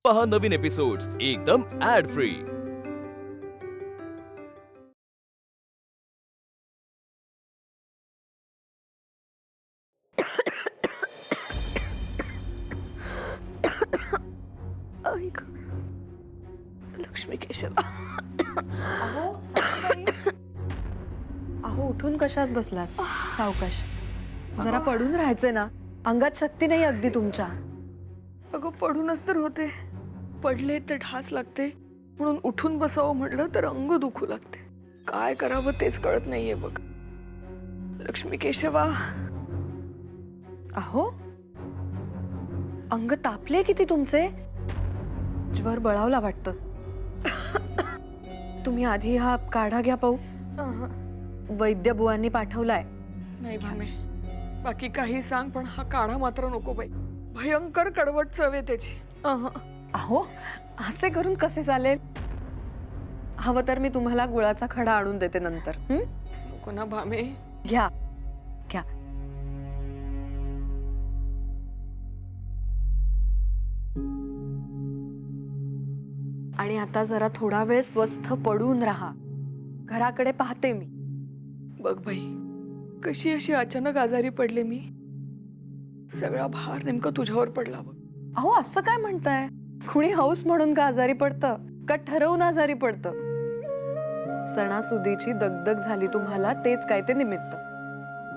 पहा नवीन एपिसोड्स एकदम add free. Lakshmi Keshav अहो सासूबाई, अहो उठून कशाच बसलात? सावकाश, जरा पडून राहायचंय ना, अंगात शक्ती नाही अगदी तुमच्या. अगं पडूनच तर होते, पडले तर ढास लागते, म्हणून उठून बसावं म्हटलं तर अंग दुखू लागते. काय करावं तेच कळत नाहीये बघ. लक्ष्मी केशवा, अहो अंग तापले किती तुमचे, ज्वर बळावला वाटतं. तुम्ही आधी हा काढा घ्या पाहू. वैद्य बुवांनी पाठवलाय. नाही भामे, बाकी काही सांग पण हा काढा मात्र नको बाई. भयंकर कडवट चव आहे त्याची. अहो असे करून कसे चालेल? हवं तर मी तुम्हाला गुळाचा खडा आणून देते नंतर. नको ना भामे. घ्या घ्या. आणि आता जरा थोडा वेळ स्वस्थ पडून राहा. घराकडे पाहते मी. बघ बाई, कशी अशी अचानक आजारी पडले मी. सगळा भार नेमका तुझ्यावर पडला बघ. अहो असं काय म्हणताय? कुणी हौस म्हणून का आजारी पडतं, का ठरवून आजारी पडतं? सणासुदीची दगदग झाली तुम्हाला, तेच काय ते निमित्त.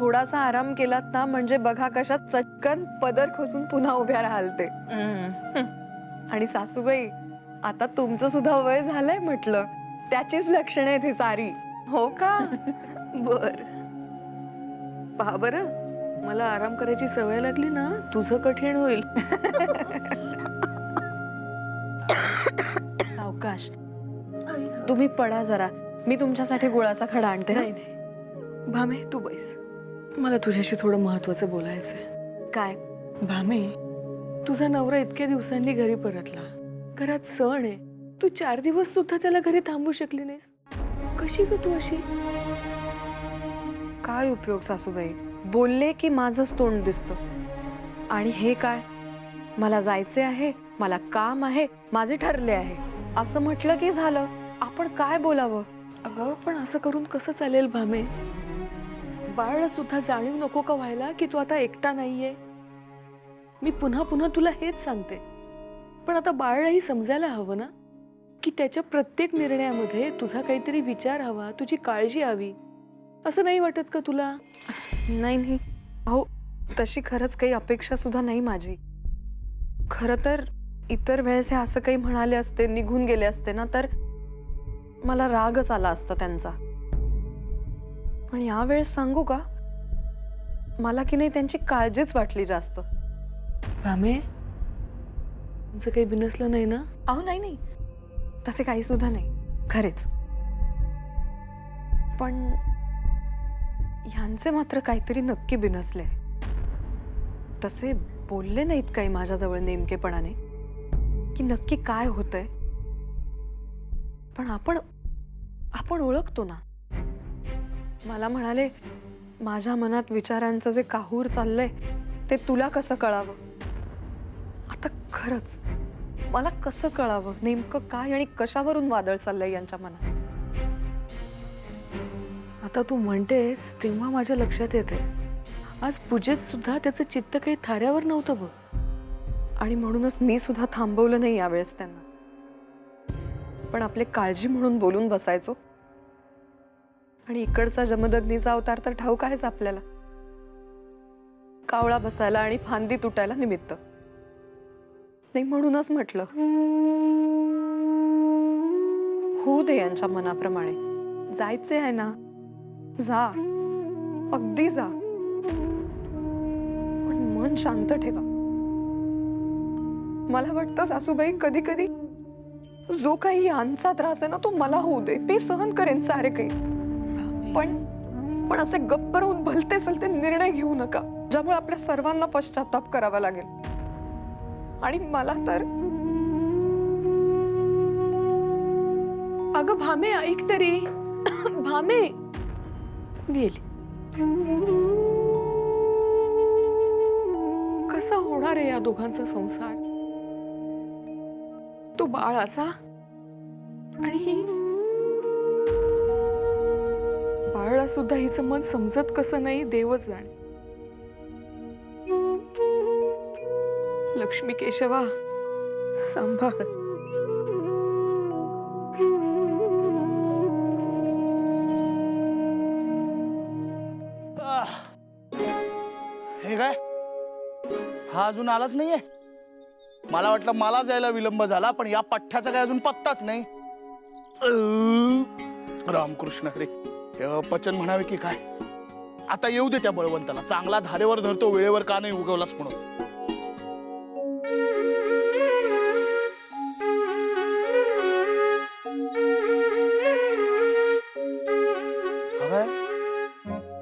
थोडासा आराम केलात ना, म्हणजे बघा कशा चटकन पदर खोसून पुन्हा उभ्या राहाल ते. आणि सासूबाई, आता तुमचं सुद्धा वय झालंय म्हटलं, त्याचीच लक्षणे आहेत ही सारी. हो का? बर, पहा बरं, मला आराम करायची सवय लागली ना, तुझं कठीण होईल. सावकाश, तुम्ही पडा जरा, मी तुमच्यासाठी गुळाचा खडा आणते. नाही नाही भामे, तू बैस. मला तुझ्याशी थोडं महत्वाचं बोलायचंय. काय? भामे, तुझा नवरा इतक्या दिवसांनी घरी परतला, घरात सण आहे, तू 4 दिवस सुद्धा त्याला घरी थांबू शकली नाहीस. कशी ग तू अशी? काय उपयोग सासूबाई, बोलले की माझंच तोंड दिसतं. आणि हे काय, मला जायचे आहे, मला काम आहे, माझे ठरले आहे, असं म्हटलं की झालं. आपण काय बोलावं? अगं पण असं करून कसं चालेल भामे? बाळला सुद्धा जाणीव नको का व्हायला की तू आता एकटा नाहीये? मी पुन्हा पुन्हा तुला हेच सांगते, पण आता बाळलाही समजायला हवं ना की त्याच्या प्रत्येक निर्णयामध्ये तुझा काहीतरी विचार हवा, तुझी काळजी हवी. असं नाही वाटत का तुला? नाही नाही, अहो तशी खरंच काही अपेक्षा सुद्धा नाही माझी. खरं तर इतर वेळेस हे असं काही म्हणाले असते, निघून गेले असते ना, तर मला रागच आला असता त्यांचा. पण यावेळेस सांगू का, मला की नाही त्यांची काळजीच वाटली जास्त. भामे, तुमचं काही बिनसलं नाही ना? अहो नाही नाही, तसे काही सुद्धा नाही, खरेच. पण ह्यांचे मात्र काहीतरी नक्की बिनसले. तसे बोलले नाहीत काही माझ्याजवळ नेमकेपणाने की नक्की काय होतंय. पण आपण ओळखतो ना. मला म्हणाले, माझ्या मनात विचारांचं जे काहूर चाललंय ते तुला कसं कळावं. आता खरंच मला कसं कळावं नेमकं काय आणि कशावरून वादळ चाललंय यांच्या मनात. आता तू म्हणतेस तेव्हा माझ्या लक्षात येते, आज पूजेत सुद्धा त्याचं चित्त काही थाऱ्यावर नव्हतं बघ. आणि म्हणूनच मी सुद्धा थांबवलं नाही यावेळेस त्यांना. पण आपले काळजी म्हणून बोलून बसायचो. आणि इकडचा जमदग्नीचा अवतार तर ठाऊक आहेच आपल्याला. कावळा बसायला आणि फांदी तुटायला निमित्त. नाही म्हणूनच म्हटलं, होऊ दे यांच्या मनाप्रमाणे. जायचे आहे ना, जा, अगदी जा, पण मन शांत ठेवा. मला वाटतं सासूबाई, कधी कधी जो काही यांचा त्रास आहे ना, तो मला होऊ दे, मी सहन करेन सारे काही. पण असे गप्प राहून भलते सलते निर्णय घेऊ नका, ज्यामुळे आपल्या सर्वांना पश्चाताप करावा लागेल. आणि मला तर अगं भामे, ऐक तरी. भामे गेली. कसा होणार आहे या दोघांचा संसार? तो बाळ असा आणि ही बाळला सुद्धा हिचं मन समजत कसं नाही देवच जाणे. लक्ष्मी केशवा सांभाळ. हे काय हा अजून आलाच नाहीये. मला वाटलं मला जायला विलंब झाला, पण या पठ्ठ्याचा काय अजून पत्ताच नाही. रामकृष्ण हरे. हे पचन म्हणावे की काय. आता येऊ दे त्या बळवंताला. चांगला धारेवर धरतो, वेळेवर का नाही उगवलास म्हणून.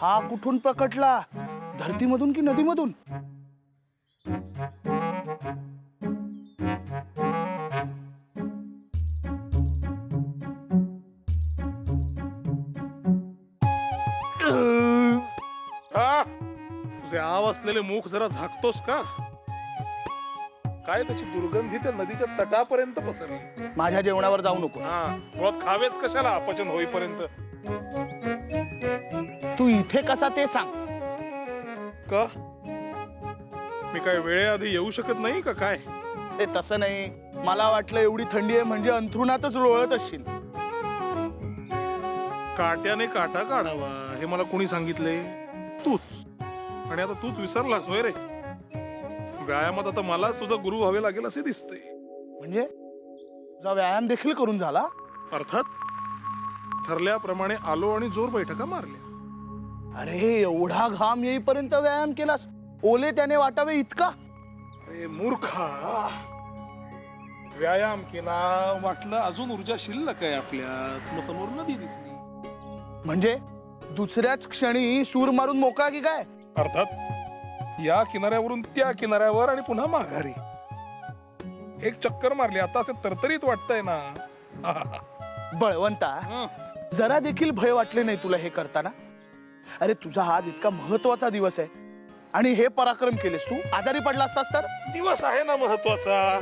हा कुठून प्रकटला, धरतीमधून की नदीमधून? तुझे आव असलेले मुख जरा झाकतोस का? काय त्याची दुर्गंधी त्या नदीच्या तटापर्यंत पसरली. माझ्या जेवणावर जाऊ नको. मुळात खावेच कशाला अपचन होईपर्यंत. तू इथे कसा ते सांग. का मी काय वेळेआधी येऊ शकत नाही का काय? हे तसं नाही. मला वाटलं एवढी थंडी आहे म्हणजे अंथरुणातच लोळत असशील. काट्याने काटा काढावा हे मला कोणी सांगितले? तूच. आणि आता तूच विसरलास होय रे. व्यायामात आता मलाच तुझा गुरु व्हावे लागेल असे दिसते. म्हणजे तुझा व्यायाम देखील करून झाला? अर्थात ठरल्याप्रमाणे आलो आणि जोर बैठका मारल्या. अरे एवढा घाम येईपर्यंत व्यायाम केलास? ओले त्याने वाटावे इतका? अरे मूर्खा, व्यायाम केला वाटलं अजून ऊर्जा शिल्लक आहे आपल्यात, मग समोर नदी दिसली. म्हणजे दुसऱ्याच क्षणी सूर मारून मोकळा की काय? अर्थात या किनाऱ्यावरून त्या किनाऱ्यावर आणि पुन्हा माघारी एक चक्कर मारली. आता असे तरतरीत वाटतंय ना. बळवंता, जरा देखील भय वाटले नाही तुला हे करताना? अरे तुझा आज इतका महत्वाचा दिवस आहे आणि हे पराक्रम केलेस तू. आजारी पडला असतास तर? दिवस आहे ना महत्वाचा,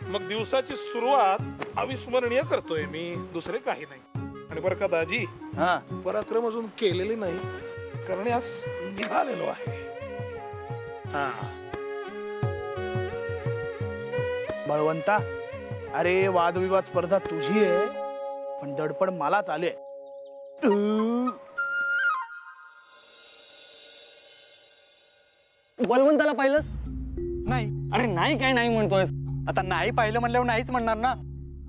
मग दिवसाची सुरुवात अविस्मरणीय करतोय मी, दुसरे काही नाही. आणि बरं का दाजी, पराक्रम अजून केलेले नाही, करण्यास निघालेलो आहे. बळवंता, अरे वादविवाद स्पर्धा तुझी आहे, पण दडपण मलाच आले. बळवंताला पाहिलंस? नाही. अरे नाही काय नाही म्हणतोय? आता नाही पाहिलं म्हणल्यावर नाहीच म्हणणार ना.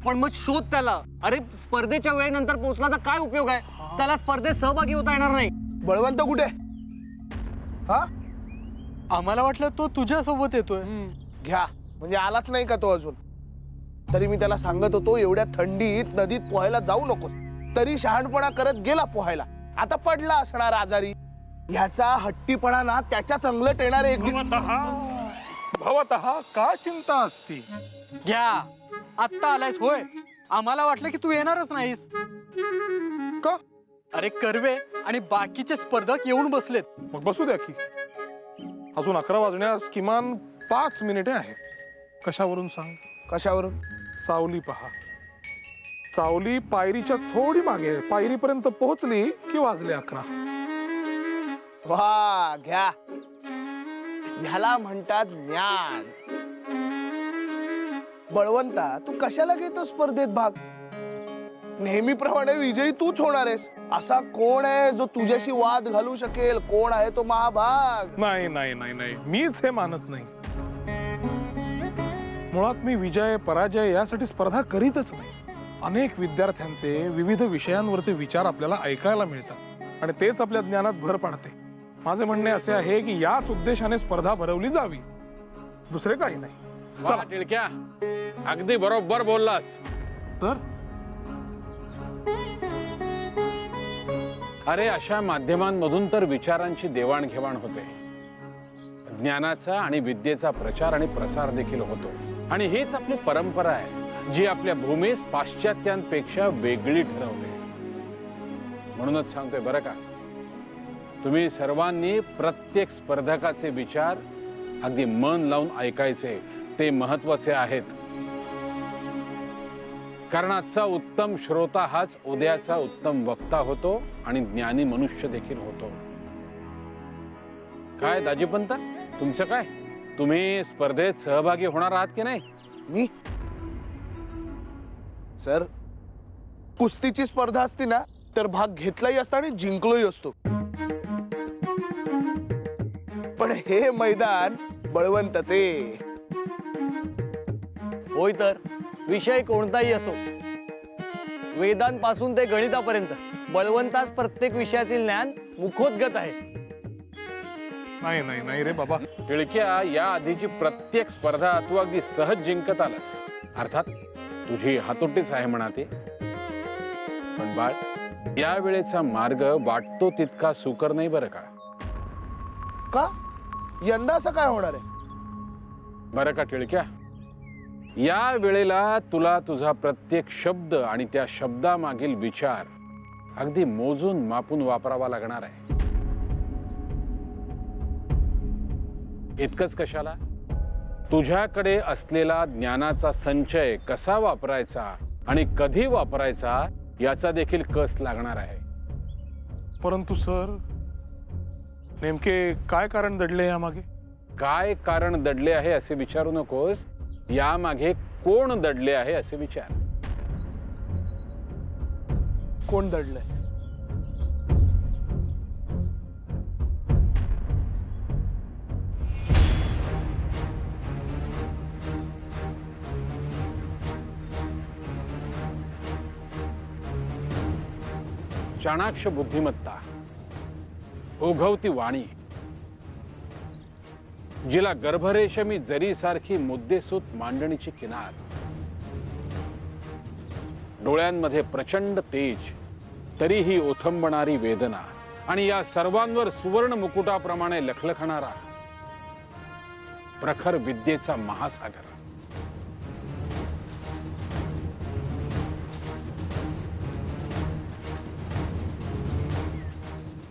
पण मग शोध त्याला. अरे स्पर्धेच्या वेळेनंतर पोहोचला तर काय उपयोग आहे? त्याला स्पर्धेत सहभागी होता येणार नाही. बळवंत कुठे? हा, आम्हाला वाटलं तो तुझ्या सोबत येतोय. घ्या, म्हणजे आलाच नाही का तो अजून? तरी मी त्याला सांगत होतो एवढ्या थंडीत नदीत पोहायला जाऊ नको, तरी शहाणपणा करत गेला पोहायला. आता पडला असणार आजारी. ह्याचा हट्टीपणा ना त्याच्याच अंगलट येणार एक भवतः का चिंता असती? घ्या, आत्ता आलायस होय? आम्हाला वाटलं की तू येणारच नाहीस. का? अरे कर्वे आणि बाकीचे स्पर्धक येऊन बसलेत. मग बसू द्या की. अजून 11 वाजण्यास किमान 5 मिनिटे आहेत. कशावरून सांग? कशावरून? सावली पहा. सावली पायरीच्या थोडी मागे, पायरीपर्यंत पोहोचली की वाजले 11. वा, घ्या. ह्याला म्हणतात ज्ञान. बळवंता, तू कशाला घेतो स्पर्धेत भाग? नेहमीप्रमाणे विजयी तूच होणार आहेस. असा कोण आहे जो तुझ्याशी वाद घालू शकेल? कोण आहे तो महाभाग? नाही नाही नाही नाही, मीच हे मानत नाही. मुळात मी विजय पराजय यासाठी स्पर्धा करीतच नाही. अनेक विद्यार्थ्यांचे विविध विषयांवरचे विचार आपल्याला ऐकायला मिळतात आणि तेच आपल्या ज्ञानात भर पाडते. माझे म्हणणे असे आहे की याच उद्देशाने स्पर्धा भरवली जावी, दुसरे काही नाही. चला टिळक्या, अगदी बरोबर बोललास. तर अरे अशा माध्यमांमधून तर विचारांची देवाणघेवाण होते, ज्ञानाचा आणि विद्येचा प्रचार आणि प्रसार देखील होतो. आणि हीच आपली परंपरा आहे जी आपल्या भूमीस पाश्चात्यांपेक्षा वेगळी ठरवते. म्हणूनच सांगतोय बरं का, तुम्ही सर्वांनी प्रत्येक स्पर्धकाचे विचार अगदी मन लावून ऐकायचे, ते महत्वाचे आहेत. कारण आजचा उत्तम श्रोता हाच उद्याचा उत्तम वक्ता होतो आणि ज्ञानी मनुष्य देखील होतो. काय दाजीपंत, तुमचं काय? तुम्ही स्पर्धेत सहभागी होणार आहात की नाही? मी सर, कुस्तीची स्पर्धा असती ना तर भाग घेतलाही असता आणि जिंकलोही असतो. पण हे मैदान बळवंताचे. होय तर विषय कोणताही असो, वेदांपासून ते गणितापर्यंत बळवंतास प्रत्येक विषयातील ज्ञान मुखोद्गत आहे. नाही नाही नाही रे बाबा. टिळक्या, या आधीची प्रत्येक स्पर्धा तू अगदी सहज जिंकत आलास. अर्थात तुझी हातोटीच आहे म्हणा ते. पण बाळ, या वेळेचा मार्ग वाटतो तितका सुकर नाही बरं का. का यंदा असं काय होणार आहे? बरं का टिळक्या, या वेळेला तुला तुझा प्रत्येक शब्द आणि त्या शब्दामागील विचार अगदी मोजून मापून वापरावा लागणार आहे. इतकंच कशाला, तुझ्याकडे असलेला ज्ञानाचा संचय कसा वापरायचा आणि कधी वापरायचा याचा देखील कस लागणार आहे. परंतु सर, नेमके काय कारण दडले यामागे? काय कारण दडले आहे असे विचारू नकोस, यामागे कोण दडले आहे असे विचार. कोण दडलंय? चाणाक्ष बुद्धिमत्ता, ओघवती वाणी, जिला गर्भरेशमी जरीसारखी मुद्देसूत मांडणीची किनार, डोळ्यांमध्ये प्रचंड तेज, तरीही ओथंबणारी वेदना आणि या सर्वांवर सुवर्ण मुकुटाप्रमाणे लखलखणारा प्रखर विद्येचा महासागर.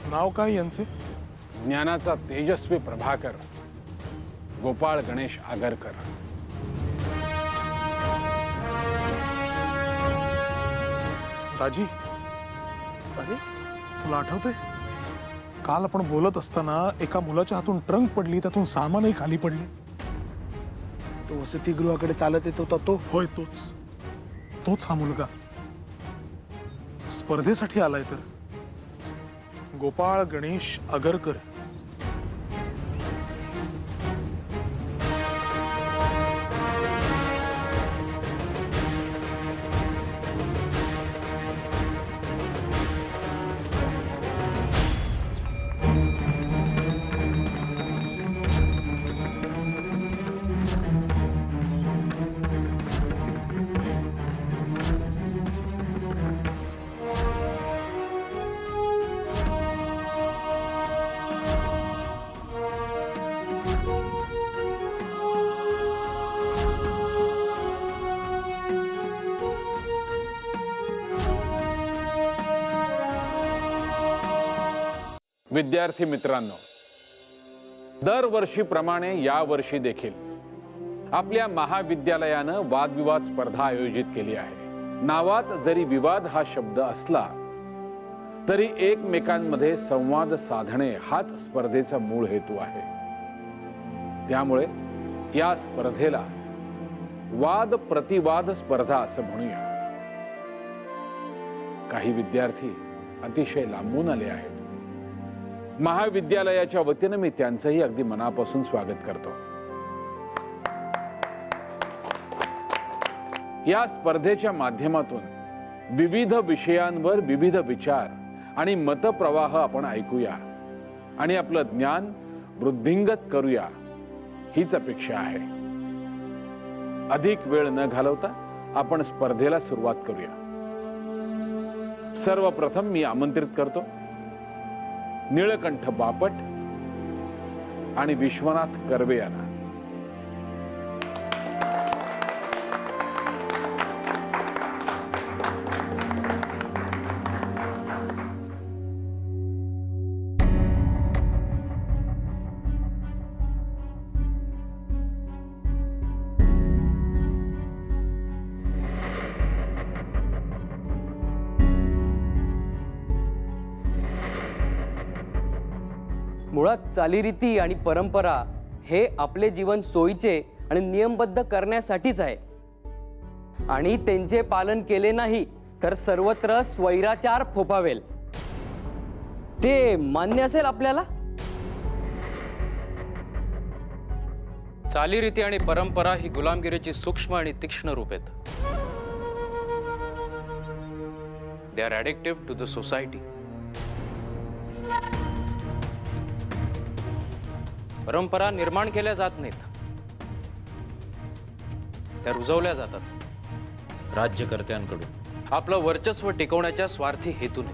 नाव काय यांचे? ज्ञानाचा तेजस्वी प्रभाकर, गोपाळ गणेश आगरकर. दाजी, अरे तुला आठवतंय काल आपण बोलत असताना एका मुलाच्या हातून ट्रंक पडली, त्यातून सामानही खाली पडले. तो वसतिगृहाकडे चालत येत होता तो? होय, तोच हा मुलगा. स्पर्धेसाठी आलाय तर. गोपाळ गणेश आगरकर. विद्यार्थी मित्रांनो, दरवर्षीप्रमाणे या वर्षी देखील आपल्या महाविद्यालयानं वादविवाद स्पर्धा आयोजित केली आहे. नावात जरी विवाद हा शब्द असला तरी एकमेकांमध्ये संवाद साधणे हाच स्पर्धेचा मूळ हेतू आहे. त्यामुळे या स्पर्धेला वाद प्रतिवाद स्पर्धा असं म्हणूया. काही विद्यार्थी अतिशय लांबून आले आहेत. महाविद्यालयाच्या वतीनं मी त्यांचंही अगदी मनापासून स्वागत करतो. या स्पर्धेच्या माध्यमातून विविध विषयांवर विविध विचार आणि मतप्रवाह आपण ऐकूया आणि आपलं ज्ञान वृद्धिंगत करूया, हीच अपेक्षा आहे. अधिक वेळ न घालवता आपण स्पर्धेला सुरुवात करूया. सर्वप्रथम मी आमंत्रित करतो निळकंठ बापट आणि विश्वनाथ कर्वे यांना. मुळात चालीरीती आणि परंपरा हे आपले जीवन सोयीचे आणि नियमबद्ध करण्यासाठीच आहे आणि त्यांचे पालन केले नाही तर सर्वत्र स्वैराचार फोफावेल. ते मान्य असेल आपल्याला? चालीरीती आणि परंपरा ही गुलामगिरीची सूक्ष्म आणि तीक्ष्ण रूप आहेत. They are addictive to the society. परंपरा निर्माण केल्या जात नाहीत, त्या रुजवल्या जातात राज्यकर्त्यांकडून आपलं वर्चस्व टिकवण्याच्या स्वार्थी हेतूने.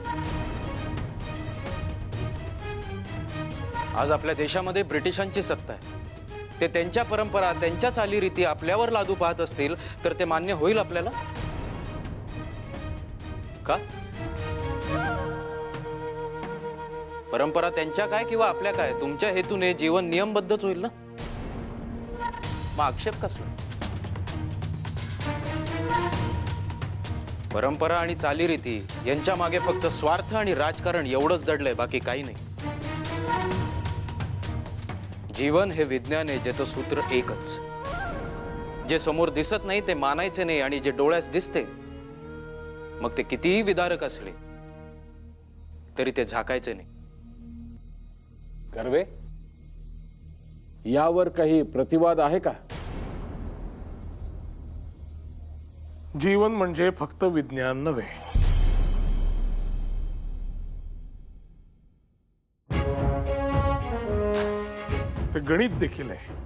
आज आपल्या देशामध्ये ब्रिटिशांची सत्ता आहे. ते त्यांच्या परंपरा, त्यांच्या चालीरीती आपल्यावर लादू पाहत असतील तर ते मान्य होईल आपल्याला का? परंपरा त्यांच्या काय किंवा आपल्या काय, तुमच्या हेतूने जीवन नियमबद्धच होईल ना. मग आक्षेप कसला? परंपरा आणि चालीरीती यांच्या मागे फक्त स्वार्थ आणि राजकारण एवढंच दडलंय, बाकी काही नाही. जीवन हे विज्ञान आहे ज्याचं सूत्र एकच. जे समोर दिसत नाही ते मानायचे नाही आणि जे डोळ्यास दिसते मग ते कितीही विदारक असले तरी ते झाकायचे नाही. कर्वे, यावर काही प्रतिवाद आहे का? जीवन म्हणजे फक्त विज्ञान नव्हे. ते गणित देखील आहे.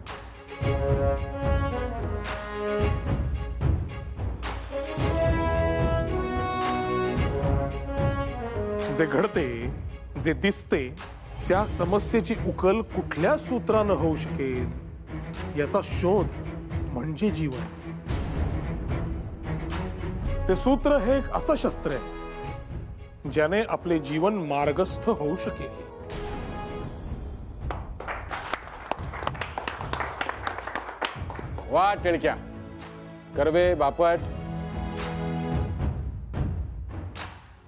जे घडते, जे दिसते, त्या समस्येची उकल कुठल्या सूत्रानं होऊ शकेल याचा शोध म्हणजे जीवन. ते सूत्र हे एक असं शस्त्र आहे ज्याने आपले जीवन मार्गस्थ होऊ शकेल. वा टिळक्या, कर्वे, बापट,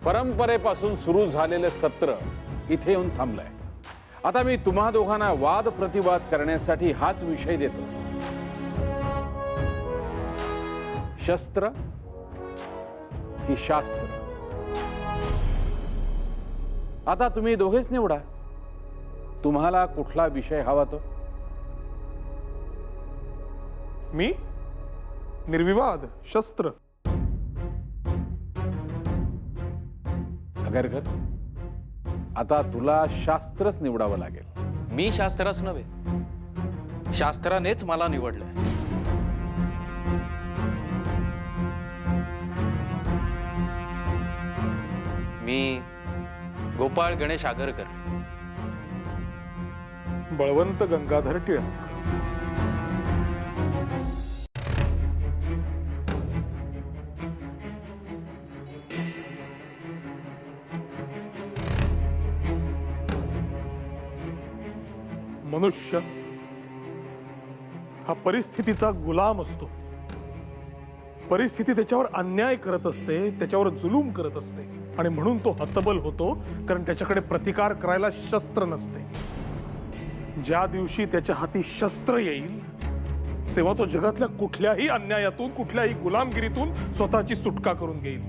परंपरेपासून सुरू झालेले सत्र इथे येऊन थांबलंय. आता मी तुम्हा दोघांना वाद प्रतिवाद करण्यासाठी हाच विषय देतो. शस्त्र की शास्त्र? आता तुम्ही दोघेच निवडा, तुम्हाला कुठला विषय हवा तो. मी निर्विवाद शस्त्र. अगरकर, आता तुला शास्त्रच निवडावं लागेल. मी शास्त्राच नव्हे, शास्त्रानेच मला निवडलंय. मी गोपाळ गणेश आगरकर. बळवंत गंगाधर टिळक. मनुष्य हा परिस्थितीचा गुलाम असतो. परिस्थिती त्याच्यावर अन्याय करत असते, त्याच्यावर जुलूम करत असते आणि म्हणून तो हतबल होतो, कारण त्याच्याकडे प्रतिकार करायला शस्त्र नसते. ज्या दिवशी त्याच्या हाती शस्त्र येईल तेव्हा तो जगातल्या कुठल्याही अन्यायातून, कुठल्याही गुलामगिरीतून स्वतःची सुटका करून घेईल.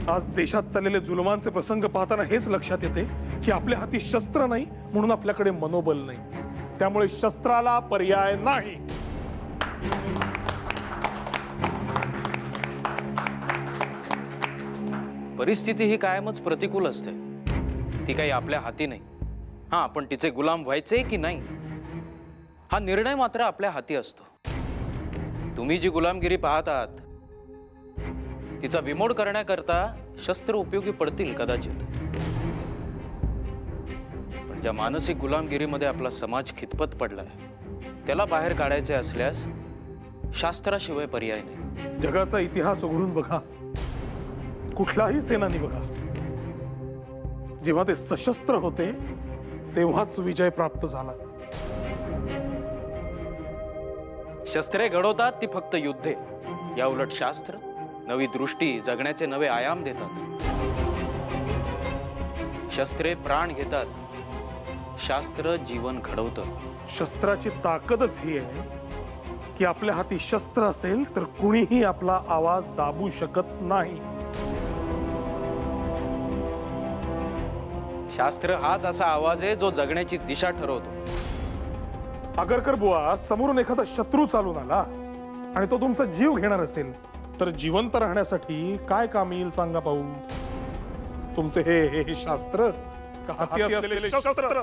आज देशात चाललेले जुलमांचे प्रसंग पाहताना हेच लक्षात येते की आपल्या हाती शस्त्र नाही म्हणून आपल्याकडे मनोबल नाही. त्यामुळे शस्त्राला पर्याय नाही. परिस्थिती ही कायमच प्रतिकूल असते, ती काही आपल्या हाती नाही. हा, आपण तिचे गुलाम व्हायचे की नाही हा निर्णय मात्र आपल्या हाती असतो. तुम्ही जी गुलामगिरी पाहत आहात तिचा विमोड करण्याकरता शस्त्र उपयोगी पडतील कदाचित, पण ज्या मानसिक गुलामगिरीमध्ये आपला समाज खितपत पडलाय त्याला बाहेर काढायचे असल्यास शास्त्राशिवाय पर्याय नाही. जगाचा इतिहास उघडून बघा, कुठलाही सेनानी बघा, जेव्हा ते सशस्त्र होते तेव्हाच विजय प्राप्त झाला. शस्त्रे घडवतात ती फक्त युद्धे, या उलट शास्त्र नवी दृष्टी, जगण्याचे नवे आयाम देतात. शस्त्रे प्राण घेतात शास्त्र जीवन घडवतं. शस्त्राची ताकदच ही आहे की आपल्या हाती शस्त्र असेल तर कुणीही आपला आवाज दाबू शकत नाही. शास्त्र हाच असा आवाज आहे जो जगण्याची दिशा ठरवतो. आगरकर बुवा, समोरून एखादा शत्रू चालून आला आणि तो तुमचा जीव घेणार असेल तर जिवंत राहण्यासाठी काय काम येईल सांगा पाहू. तुमचे हे शास्त्र का हाती असलेले शस्त्र?